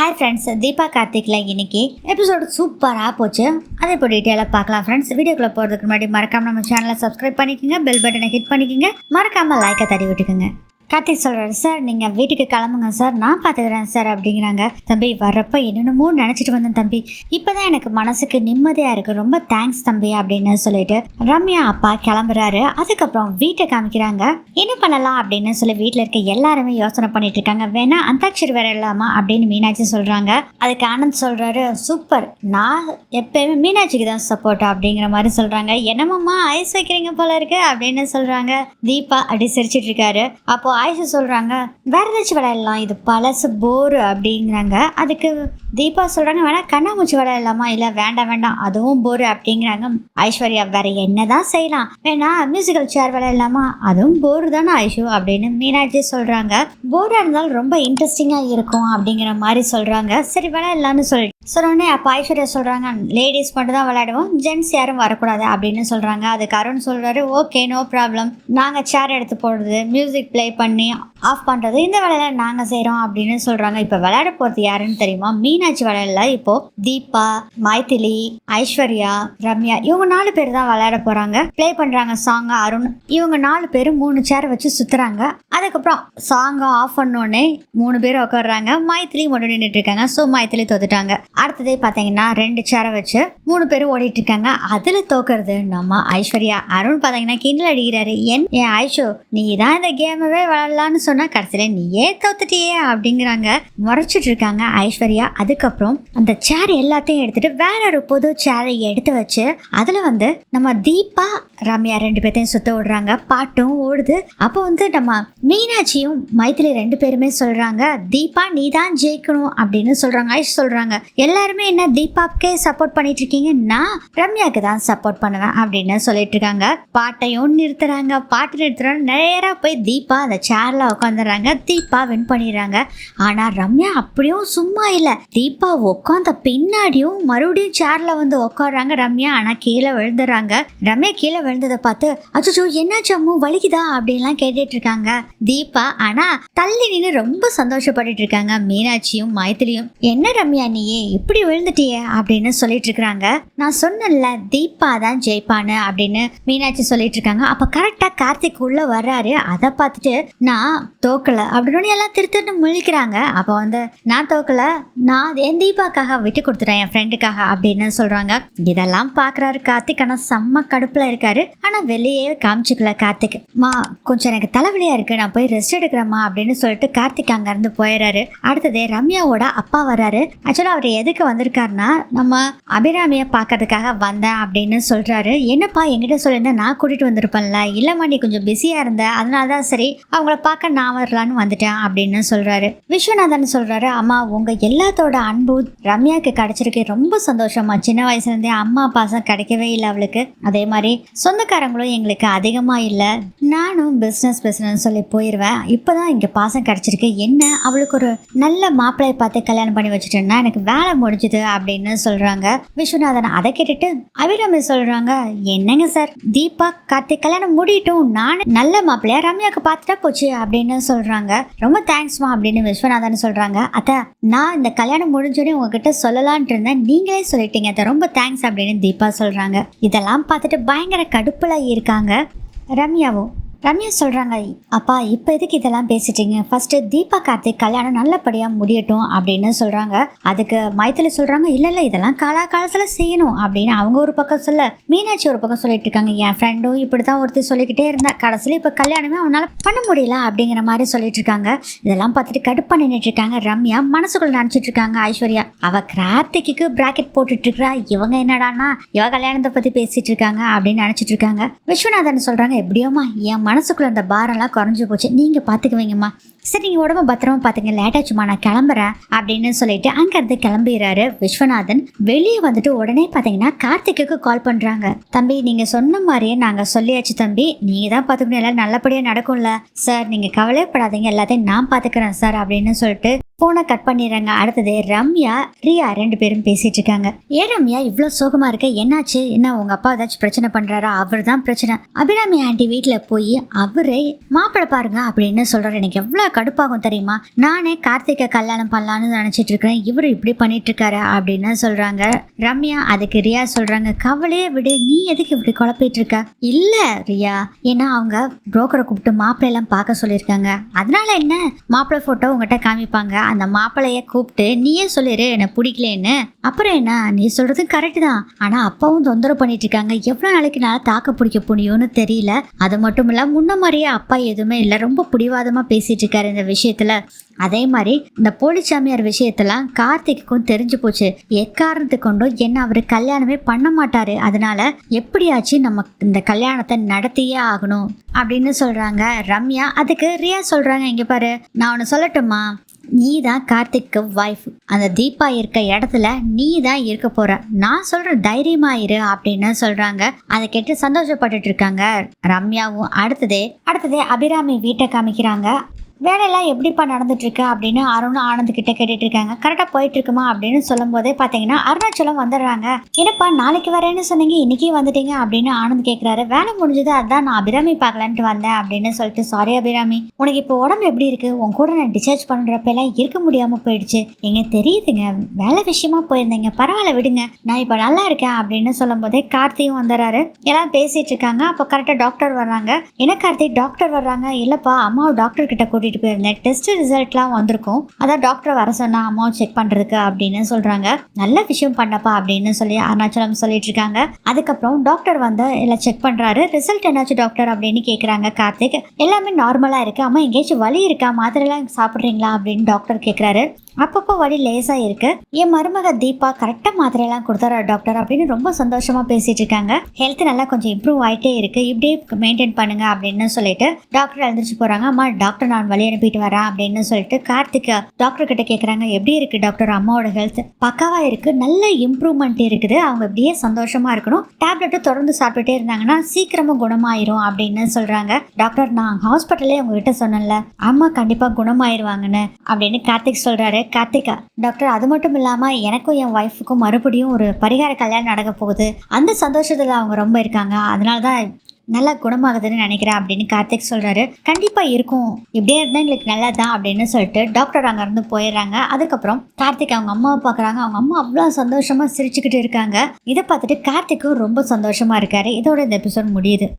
Hi friends, Deepa கார்த்திக்ல இன்னைக்கு episode சூப்பராக போச்சு. அதை இப்போ டீட்டெயிலாக பார்க்கலாம் ஃப்ரெண்ட்ஸ். வீடியோக்குள்ளே போகிறதுக்கு முன்னாடி மறக்காமல் நம்ம சேனலை சப்ஸ்கிரைப் பண்ணிக்கோங்க, பெல் பட்டனை ஹிட் பண்ணிக்கோங்க, மறக்காமல் லைக்கை தட்டி விட்டுக்குங்க. கார்த்திக் சொல்கிறாரு, சார் நீங்கள் வீட்டுக்கு கிளம்புங்க சார், நான் பார்த்துக்கிறேன் சார் அப்படிங்கிறாங்க. தம்பி வர்றப்போ என்னென்னமோ நினச்சிட்டு வந்தேன் தம்பி, இப்போ தான் எனக்கு மனசுக்கு நிம்மதியாக இருக்குது, ரொம்ப தேங்க்ஸ் தம்பி அப்படின்னு சொல்லிட்டு ரம்யா அப்பா கிளம்புறாரு. அதுக்கப்புறம் வீட்டை காமிக்கிறாங்க. என்ன பண்ணலாம் அப்படின்னு சொல்லி வீட்டில் இருக்க எல்லாருமே யோசனை பண்ணிட்டு இருக்காங்க. வேணா அந்தாட்சரி வேற இல்லாமா அப்படின்னு மீனாட்சி சொல்கிறாங்க. அதுக்கு ஆனந்த் சொல்கிறாரு, சூப்பர், நான் எப்பயுமே மீனாட்சிக்கு தான் சப்போர்ட் அப்படிங்கிற மாதிரி சொல்கிறாங்க. என்னமாம்மா ஐஸ் வைக்கிறீங்க போல இருக்கு அப்படின்னு சொல்கிறாங்க. தீபா அடி சிரிச்சிட்டு இருக்காரு. அப்போ ஆயிஷா சொல்றாங்க, வேற ஏதாச்சும் விளையாடலாம், இது பழசு போரு அப்படிங்கிறாங்க. அதுக்கு தீபா சொல்றாங்க, வேணா கண்ணாமூச்சி விளையாடலாமா, இல்ல வேண்டாம் வேண்டாம் அதுவும் போரு அப்படிங்கிறாங்க. ஐஸ்வர்யா, வேற என்னதான் செய்யலாம், வேணா மியூசிக்கல் சேர் விளையாடலாமா, அதுவும் போரு தானே ஐஷு அப்படின்னு மீனாட்சி சொல்றாங்க. போரா இருந்தாலும் ரொம்ப இன்ட்ரெஸ்டிங்கா இருக்கும் அப்படிங்கிற மாதிரி சொல்றாங்க. சரி விளையாடலாம்னு சொன்னோடனே அப்போ ஐஸ்வர்யா சொல்றாங்க, லேடிஸ் மட்டும் தான் விளையாடுவோம், ஜென்ட்ஸ் யாரும் வரக்கூடாது அப்படின்னு சொல்றாங்க. அதுக்கு அருண் சொல்றாரு, ஓகே நோ ப்ராப்ளம், நாங்க சேர் எடுத்து போடுறது, மியூசிக் பிளே பண்ணி ஆஃப் பண்ணுறது, இந்த வேலையில நாங்கள் செய்கிறோம் அப்படின்னு சொல்கிறாங்க. இப்போ விளையாட போகிறது யாருன்னு தெரியுமா? மீனாட்சி விளையாடல. இப்போ தீபா, மைதிலி, ஐஸ்வர்யா, ரம்யா இவங்க 4 பேர் தான் விளையாட போகிறாங்க. ப்ளே பண்ணுறாங்க சாங். அருண் இவங்க 4 பேர் 3 சேர் வச்சு சுற்றுறாங்க. அதுக்கப்புறம் சாங்கை ஆஃப் பண்ணோடனே 3 பேர் உட்காடுறாங்க. மைதிலி மட்டும் நின்றுட்டு இருக்காங்க. ஸோ மைதிலி தோத்துட்டாங்க. அடுத்ததே பார்த்தீங்கன்னா 2 சேரை வச்சு 3 பேரும் ஓடிட்டு இருக்காங்க. அதில் தோக்குறது நம்ம ஐஸ்வர்யா. அருண் பார்த்தீங்கன்னா கிண்டல் அடிக்கிறாரு, ஏன் ஐஷு நீ தான் இந்த கேமவே விளையாடலான்னு சொன்னா கடைசியில நீயே தோத்துட்டியே அப்படிங்கிறாங்க. முறைச்சிட்டு இருக்காங்க ஐஸ்வர்யா. அதுக்கப்புறம் அந்த சேர் எல்லாத்தையும் எடுத்துட்டு வேற ஒரு புது சேரை எடுத்து வச்சு அதுல நம்ம தீபா, ரம்யா 2 பேர்த்தையும் சுத்த விடுறாங்க. பாட்டும் ஓடுது. அப்போ நம்ம மீனாட்சியும் மைதிலி 2 பேருமே சொல்றாங்க, தீபா நீ தான் ஜெயிக்கணும் அப்படின்னு சொல்றாங்க. ஐஷ் சொல்றாங்க, எல்லாருமே என்ன தீபாவுக்கே சப்போர்ட் பண்ணிட்டு இருக்கீங்க, நான் ரம்யாவுக்கு தான் சப்போர்ட் பண்ணுவேன் அப்படின்னு சொல்லிட்டு இருக்காங்க. பாட்டையும் நிறுத்துறாங்க. பாட்டு நிறுத்துறாங்க. நேரா போய் தீபா அந்த சேர்ல உட்காந்துறாங்க. தீபா வின் பண்ணிடுறாங்க. ஆனா ரம்யா அப்படியும் சும்மா இல்ல, தீபா உட்காந்த பின்னாடியும் மறுபடியும் சேர்ல உட்காடுறாங்க ரம்யா. ஆனா கீழே விழுந்துறாங்க. ரம்யா கீழே விழுந்ததை பார்த்து, அச்சோ என்னாச்சு அம்மு, வலிக்குதா அப்படின்லாம் கேட்டுட்டு இருக்காங்க தீபா. ஆனா தள்ளி நின்று ரொம்ப சந்தோஷப்பட்டு இருக்காங்க மீனாட்சியும் மைதிலியும். என்ன ரம்யா நீயே இப்படி விழுந்துட்டியே அப்படின்னு சொல்லிட்டு இருக்காங்க. நான் சொன்னேன்ல தீபா தான் ஜெயிப்பான்னு அப்படின்னு மீனாட்சி சொல்லிட்டு இருக்காங்க. அப்ப கரெக்டா கார்த்திக் உள்ள வர்றாரு. அதை பார்த்துட்டு நான் தோக்கல அப்படின்னு எல்லாம் திருத்திட்டு முழிக்கிறாங்க. அப்போ நான் தோக்கல, நான் என் தீபாக்காக விட்டு கொடுத்துட்டேன், என் ஃப்ரெண்டுக்காக அப்படின்னு சொல்றாங்க. இதெல்லாம் பாக்குறாரு கார்த்திக். ஆனா செம்ம கடுப்புல இருக்காரு. ஆனா வெளியே காமிச்சுக்கல கார்த்திக். மா கொஞ்சம் எனக்கு தலைவலியா இருக்கு, நான் போய் ரெஸ்ட் எடுக்கிறேம்மா அப்படின்னு சொல்லிட்டு கார்த்திக் அங்க இருந்து போயிடுறாரு. அடுத்ததே ரம்யாவோட அப்பா வர்றாரு. ஆக்சுவலா அவர் எதுக்கு வந்திருக்காருன்னா, நம்ம அபிராமிய பாக்கிறதுக்காக வந்தேன் அப்படின்னு சொல்றாரு. என்னப்பா என்கிட்ட சொல்லியிருந்தேன், நான் கூட்டிட்டு வந்திருப்பேன்ல, இல்லம்மா நீ கொஞ்சம் பிஸியா இருந்த, அதனாலதான் சரி அவங்கள பார்க்க நான் வரலான்னு வந்துட்டேன் அப்படின்னு சொல்றாரு. விஸ்வநாதன் சொல்றாரு, அம்மா உங்க எல்லாத்தோட அன்பு ரம்யாவுக்கு கிடைச்சிருக்கு, ரொம்ப சந்தோஷமா. சின்ன வயசுல இருந்தே அம்மா பாசம் கிடைக்கவே இல்லை அவளுக்கு, அதே மாதிரி சொந்தக்காரங்களும் எங்களுக்கு அதிகமா இல்லை, நானும் பிசினஸ் சொல்லி போயிடுவேன், இப்பதான் இங்க பாசம் கிடைச்சிருக்கு, என்ன அவளுக்கு ஒரு நல்ல மாப்பிள்ளையை பார்த்து கல்யாணம் பண்ணி வச்சுட்டேன்னா எனக்கு வேலை முடிஞ்சுது அப்படின்னு சொல்றாங்க விஸ்வநாதன். அதை கேட்டுட்டு அபிராமி சொல்றாங்க, என்னங்க சார், தீபா கார்த்திக் கல்யாணம் முடியட்டும், நான் நல்ல மாப்பிள்ளையா ரம்யாவுக்கு பார்த்துட்டா போச்சு அப்படின்னு சொல்றாங்க. ரொம்ப தேங்க்ஸ்மா அப்படின்னு விஸ்வநாதன் சொல்றாங்க. அத்த நான் இந்த கல்யாணம் முடிஞ்சோடனே உங்ககிட்ட சொல்லலான் இருந்தேன், நீங்களே சொல்லிட்டீங்க அத்த, ரொம்ப தேங்க்ஸ் அப்படின்னு தீபா சொல்றாங்க. இதெல்லாம் பார்த்துட்டு பயங்கர கடுப்புல இருக்காங்க ரம்யாவும். ரம்யா சொல்றாங்க, அப்பா இப்போ எதுக்கு இதெல்லாம் பேசிட்டீங்க, ஃபர்ஸ்ட் தீபா கார்த்திக் கல்யாணம் நல்லபடியா முடியட்டும் அப்படின்னு சொல்றாங்க. அதுக்கு மைதிலி சொல்றாங்க, இல்ல இதெல்லாம் காலத்துல செய்யணும் அப்படின்னு அவங்க ஒரு பக்கம் சொல்ல, மீனாட்சி ஒரு பக்கம் சொல்லிட்டு இருக்காங்க, என் ஃப்ரெண்டும் இப்படிதான் ஒருத்தி சொல்லிக்கிட்டே இருந்தா, கடைசியில இப்ப கல்யாணமே அவனால பண்ண முடியல அப்படிங்கிற மாதிரி சொல்லிட்டு இருக்காங்க. இதெல்லாம் பார்த்துட்டு கடுப்பா நின்றுட்டு இருக்காங்க ரம்யா. மனசுக்குள்ள நினைச்சிட்டு இருக்காங்க ஐஸ்வர்யா, அவ கார்த்திக்கு பிராக்கெட் போட்டுட்டு இருக்கா, இவங்க என்னடானா இவ கல்யாணத்தை பத்தி பேசிட்டு இருக்காங்க அப்படின்னு நினைச்சிட்டு இருக்காங்க. விஸ்வநாதன் சொல்றாங்க, எப்படியோமா என் மனசுக்குள்ள அந்த பாரெல்லாம் குறைஞ்சு போச்சு, நீங்க பாத்துக்குவீங்கம்மா, சரி நீங்க உடம்ப பத்திரமா பாத்துங்க, லேட்டாச்சுமா நான் கிளம்புறேன் அப்படின்னு சொல்லிட்டு அங்க இருந்து கிளம்பிடுறாரு விஸ்வநாதன். வெளியே உடனே பாத்தீங்கன்னா கார்த்திக்கு கால் பண்றாங்க. தம்பி நீங்க சொன்ன மாதிரியே நாங்க சொல்லியாச்சு தம்பி, நீங்க தான் பாத்துக்கணும், எல்லாம் நல்லபடியா நடக்கும்ல சார், நீங்க கவலைப்படாதீங்க, எல்லாத்தையும் நான் பாத்துக்கிறேன் சார் அப்படின்னு சொல்லிட்டு போனை கட் பண்ணிடுறாங்க. அடுத்தது ரம்யா ரியா 2 பேரும் பேசிட்டு இருக்காங்க. ஏன் ரம்யா இவ்வளோ சோகமா இருக்க, என்னாச்சு? என்ன உங்க அப்பா ஏதாச்சும் பிரச்சனை பண்றாரா? அவர் தான் பிரச்சனை. அபிராமி ஆண்டி வீட்டில் போய் அவரே மாப்பிள்ளை பாருங்க அப்படின்னு சொல்றாரு. எனக்கு எவ்வளோ கடுப்பாகும் தெரியுமா? நானே கார்த்திகை கல்யாணம் பண்ணலான்னு நினைச்சிட்டு இருக்கிறேன், இவரு இப்படி பண்ணிட்டு இருக்காரு அப்படின்னு சொல்றாங்க ரம்யா. அதுக்கு ரியா சொல்றாங்க, கவலையே விடு, நீ எதுக்கு இப்படி குழப்பிட்டு இருக்க? இல்ல ரியா, ஏன்னா அவங்க புரோக்கரை கூப்பிட்டு மாப்பிள்ளை எல்லாம் பார்க்க சொல்லியிருக்காங்க. அதனால என்ன, மாப்பிள்ளை போட்டோ உங்ககிட்ட காமிப்பாங்க, அந்த மாப்பிள்ளைய கூப்பிட்டு நீயே சொல்லிடு எனக்கு பிடிக்கலன்னு. அப்புறம் என்ன, நீ சொல்றது கரெக்ட் தான், ஆனா அப்பாவும் தொந்தரவு பண்ணிட்டு இருக்காங்க, எவ்வளவு நாளைக்கு நான் தாக்கு பிடிக்க முடியும்னு தெரியல. அது மட்டும் இல்ல, முன்ன மாதிரியே அப்பா எதுவுமே இல்லை, ரொம்ப பிடிவாதமா பேசிட்டு இருக்காரு இந்த விஷயத்துல. அதே மாதிரி இந்த போலிச்சாமியார் விஷயத்தெல்லாம் கார்த்திக்கும் தெரிஞ்சு போச்சு. எக்காரணத்து கொண்டும் என்ன அவரு கல்யாணமே பண்ண மாட்டாரு, அதனால எப்படியாச்சும் நம்ம இந்த கல்யாணத்தை நடத்தியே ஆகணும் அப்படின்னு சொல்றாங்க ரம்யா. அதுக்கு ரியா சொல்றாங்க, இங்க பாரு, நான் ஒன்னு சொல்லட்டுமா, நீ தான் கார்த்திக்கு வைஃப், அந்த தீபா இருக்க இடத்துல நீ தான் இருக்க போற, நான் சொல்ற தைரியமா இரு அப்படின்னு சொல்றாங்க. அதை கேட்டு சந்தோஷப்பட்டுட்டு இருக்காங்க ரம்யாவும். அடுத்ததே அபிராமி வீட்டை காமிக்கிறாங்க. வேலையெல்லாம் எப்படிப்பா நடந்துட்டு இருக்கு அப்படின்னு அருணும் ஆனந்த் கிட்ட கேட்டுட்டு இருக்காங்க. கரெக்டாக போயிட்டு இருக்குமா அப்படின்னு சொல்லும் போதே பார்த்தீங்கன்னா அருணாச்சலம் வந்துடுறாங்க. என்னப்பா நாளைக்கு வரேன்னு சொன்னீங்க, இன்னைக்கே வந்துட்டீங்க அப்படின்னு ஆனந்த் கேட்குறாரு. வேலை முடிஞ்சது, அதான் நான் அபிராமி பார்க்கலான்ட்டு வந்தேன் அப்படின்னு சொல்லிட்டு, சாரி அபிராமி, உனக்கு இப்போ உடம்பு எப்படி இருக்கு? உன் கூட நான் டிஸ்சார்ஜ் பண்ணுறப்பெல்லாம் இருக்க முடியாமல் போயிடுச்சு, எங்க தெரியுதுங்க, வேலை விஷயமா போயிருந்தீங்க, பரவாயில்ல விடுங்க, நான் இப்போ நல்லா இருக்கேன் அப்படின்னு சொல்லும் போதே கார்த்தியும் வந்துடுறாரு. எல்லாம் பேசிட்டு இருக்காங்க. அப்போ கரெக்டாக டாக்டர் வர்றாங்க. என்ன கார்த்திக் டாக்டர் வர்றாங்க? இல்லப்பா, அம்மாவை டாக்டர் கிட்ட கூட்டிட்டு போயிருந்தேன், டெஸ்ட் ரிசல்ட்லாம் வந்திருக்கும், அதான் டாக்டர் வர சொன்னா அம்மாவை செக் பண்றதுக்கு அப்படின்னு சொல்றாங்க. நல்ல விஷயம் பண்ணப்பா அப்படின்னு சொல்லி அருணாச்சலம் சொல்லிட்டு இருக்காங்க. அதுக்கப்புறம் டாக்டர் வந்து எல்லாம் செக் பண்றாரு. ரிசல்ட் என்னாச்சு டாக்டர் அப்படின்னு கேக்குறாங்க கார்த்திக். எல்லாமே நார்மலா இருக்கு, அம்மா எங்கேயாச்சும் வலி இருக்கா, மாத்திரை எல்லாம் சாப்பிடுறீங்களா அப்படின்னு டாக்டர் கேக்குறாரு. அப்பப்போ வலி லேசா இருக்கு, என் மருமக தீபா கரெக்டா மாத்திரையெல்லாம் கொடுத்தாரா டாக்டர் அப்படின்னு ரொம்ப சந்தோஷமா பேசிட்டு இருக்காங்க. ஹெல்த் நல்லா கொஞ்சம் இம்ப்ரூவ் ஆயிட்டே இருக்கு, இப்படியே மெயின்டைன் பண்ணுங்க அப்படின்னு சொல்லிட்டு டாக்டர் எழுந்திரிச்சு போறாங்க. அம்மா டாக்டர் நான் வழி அனுப்பிட்டு வரேன் அப்படின்னு சொல்லிட்டு கார்த்திக் டாக்டர் கிட்ட கேக்குறாங்க, எப்படி இருக்கு டாக்டர் அம்மாவோட ஹெல்த்? பக்காவா இருக்கு, நல்ல இம்ப்ரூவ்மெண்ட் இருக்குது, அவங்க இப்படியே சந்தோஷமா இருக்கணும், டேப்லெட்டு தொடர்ந்து சாப்பிட்டுட்டே இருந்தாங்கன்னா சீக்கிரமா குணமாயிரும் அப்படின்னு சொல்றாங்க. டாக்டர் நான் ஹாஸ்பிட்டலே உங்ககிட்ட சொன்னேன்ல, அம்மா கண்டிப்பா குணமாயிருவாங்கன்னு அப்படின்னு கார்த்திக் சொல்றாரு. கார்த்திகா டாக்டர், அது மட்டும் இல்லாம எனக்கும் என் ஒய்ஃபுக்கும் மறுபடியும் ஒரு பரிகார கல்யாணம் நடக்க போகுது, அந்த சந்தோஷத்துல அவங்க ரொம்ப இருக்காங்க, அதனாலதான் நல்லா குணமாகுதுன்னு நினைக்கிறேன் அப்படின்னு கார்த்திக் சொல்றாரு. கண்டிப்பா இருக்கும், இப்படியே இருந்தா எங்களுக்கு நல்லதான் அப்படின்னு சொல்லிட்டு டாக்டர் அங்க இருந்து போயிடுறாங்க. அதுக்கப்புறம் கார்த்திக் அவங்க அம்மாவை பாக்குறாங்க. அவங்க அம்மா அவ்வளவு சந்தோஷமா சிரிச்சுக்கிட்டு இருக்காங்க. இதை பார்த்துட்டு கார்த்திக்கும் ரொம்ப சந்தோஷமா இருக்காரு. இதோட இந்த எபிசோட் முடியுது.